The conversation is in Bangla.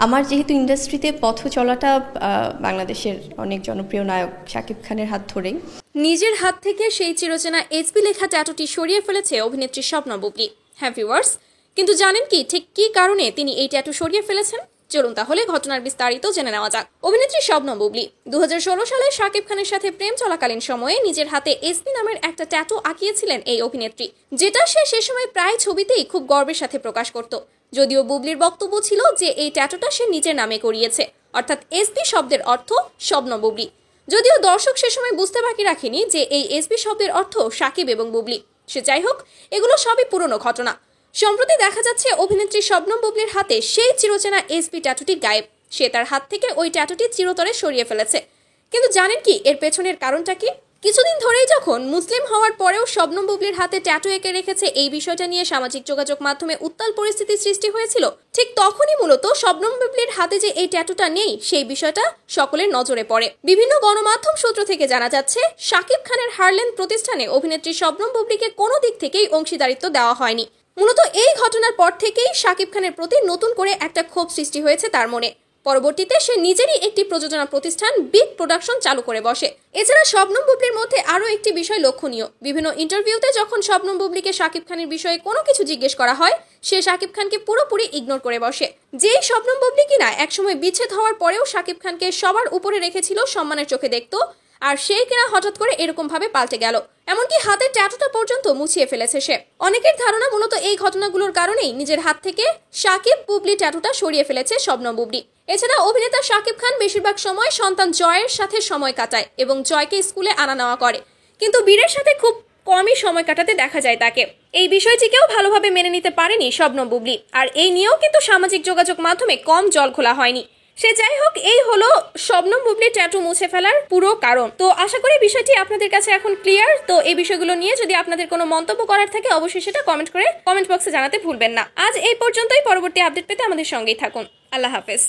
আমার যেহেতু ইন্ডাস্ট্রিতে পথ চলাটা বাংলাদেশের অনেক জনপ্রিয় নায়ক শাকিব খানের হাত ধরেই, নিজের হাত থেকে সেই চিরচেনা এসপি লেখা ট্যাটুটি সরিয়ে ফেলেছে অভিনেত্রী শবনম বুবলী। হ্যাঁ ভিউয়ার্স, কিন্তু জানেন কি ঠিক কী কারণে তিনি এই ট্যাটু সরিয়ে ফেলেছেন? চলুন তাহলে ঘটনার বিস্তারিত জেনে নেওয়া যাক। অভিনেত্রী শবনম বুবলী 2016 সালে শাকিব খানের সাথে প্রেম চলাকালীন সময়ে নিজের হাতে এসপি নামের একটা ট্যাটু আঁকিয়েছিলেন এই অভিনেত্রী, যেটা সে সময় প্রায় ছবিতেই খুব গর্বের সাথে প্রকাশ করত। যদিও বুবলির বক্তব্য ছিল যে এই ট্যাটুটা সে নিজের নামে করিয়েছে, অর্থাৎ এসপি শব্দের অর্থ শবনম বুবলী। যদিও দর্শক সে সময় বুঝতে বাকি রাখেনি যে এই এসপি শব্দের অর্থ শাকিব এবং বুবলী। সে যাই হোক, এগুলো সবই পুরনো ঘটনা। সম্প্রতি দেখা যাচ্ছে অভিনেত্রী শবনম বুবলীর হাতে সেই চিরচেনা এসপি ট্যাটুটি গায়েব। সে তার হাত থেকে ওই ট্যাটুটি চিরতরে সরিয়ে ফেলেছে। কিন্তু জানেন কি এর পেছনের কারণটা কি? কিছুদিন ধরেই যখন মুসলিম হওয়ার পরেও শবনম বুবলীর হাতে ট্যাটু এঁকে রেখেছে, এই বিষয়টা নিয়ে সামাজিক যোগাযোগ মাধ্যমে উত্তাল পরিস্থিতির সৃষ্টি হয়েছিল। ঠিক তখনই মূলত শবনম বুবলীর হাতে যে এই ট্যাটুটা নেই সেই বিষয়টা সকলের নজরে পড়ে। বিভিন্ন গণমাধ্যম সূত্র থেকে জানা যাচ্ছে শাকিব খানের হারল্যান্ড প্রতিষ্ঠানে অভিনেত্রী শবনম বুবলীকে কোনো দিক থেকেই অংশীদারিত্ব দেওয়া হয়নি। মূলত এই ঘটনার পর থেকেই শাকিব খানের প্রতি নতুন করে একটা ক্ষোভ সৃষ্টি হয়েছে তার মনে। পরবর্তীতে সে নিজেরই একটি প্রযোজনা প্রতিষ্ঠান বিগ প্রোডাকশন চালু করে বসে। এছাড়া শবনম বুবলীর মধ্যে আরও একটি বিষয় লক্ষণীয়, বিভিন্ন ইন্টারভিউতে যখন শবনম বুবলীকে শাকিব খানের বিষয়ে কোনো কিছু জিজ্ঞেস করা হয়, সে শাকিব খানকে পুরোপুরি ইগনোর করে বসে। যেই শবনম বুবলী কিনা একসময় বিচ্ছেদ হওয়ার পরেও শাকিব খানকে সবার উপরে রেখেছিল, সম্মানের চোখে দেখত, আর সেই কিনা হঠাৎ করে এরকম ভাবে পাল্টে গেল। এমনকি হাতের ট্যাটুটা পর্যন্ত মুছিয়ে ফেলেছে সে। অনেকের ধারণা মূলত এই ঘটনাগুলোর কারণেই নিজের হাত থেকে শাকিব বুবলী ট্যাটুটা সরিয়ে ফেলেছে শবনম বুবলী। এছাড়া অভিনেতা শাকিব খান বেশিরভাগ সময় সন্তান জয়ের সাথে সময় কাটায় এবং জয়কে স্কুলে আনা নেওয়া করে, কিন্তু বীরের সাথে খুব কমই সময় কাটাতে দেখা যায় তাকে। এই বিষয়টিকেও ভালোভাবে মেনে নিতে পারেনি শবনম বুবলী, আর এই নিয়েও কিন্তু সামাজিক যোগাযোগ মাধ্যমে কম জল খোলা হয়নি। সে যাই হোক, এই হলো শবনম বুবলীর ট্যাটু মুছে ফেলার পুরো কারণ। তো আশা করি বিষয়টি আপনাদের কাছে এখন ক্লিয়ার। তো এই বিষয়গুলো নিয়ে যদি আপনাদের কোনো মন্তব্য করার থাকে অবশ্যই সেটা কমেন্ট বক্সে জানাতে ভুলবেন না। আজ এই পর্যন্তই। পরবর্তী আপডেট পেতে আমাদের সঙ্গেই থাকুন। আল্লাহ হাফেজ।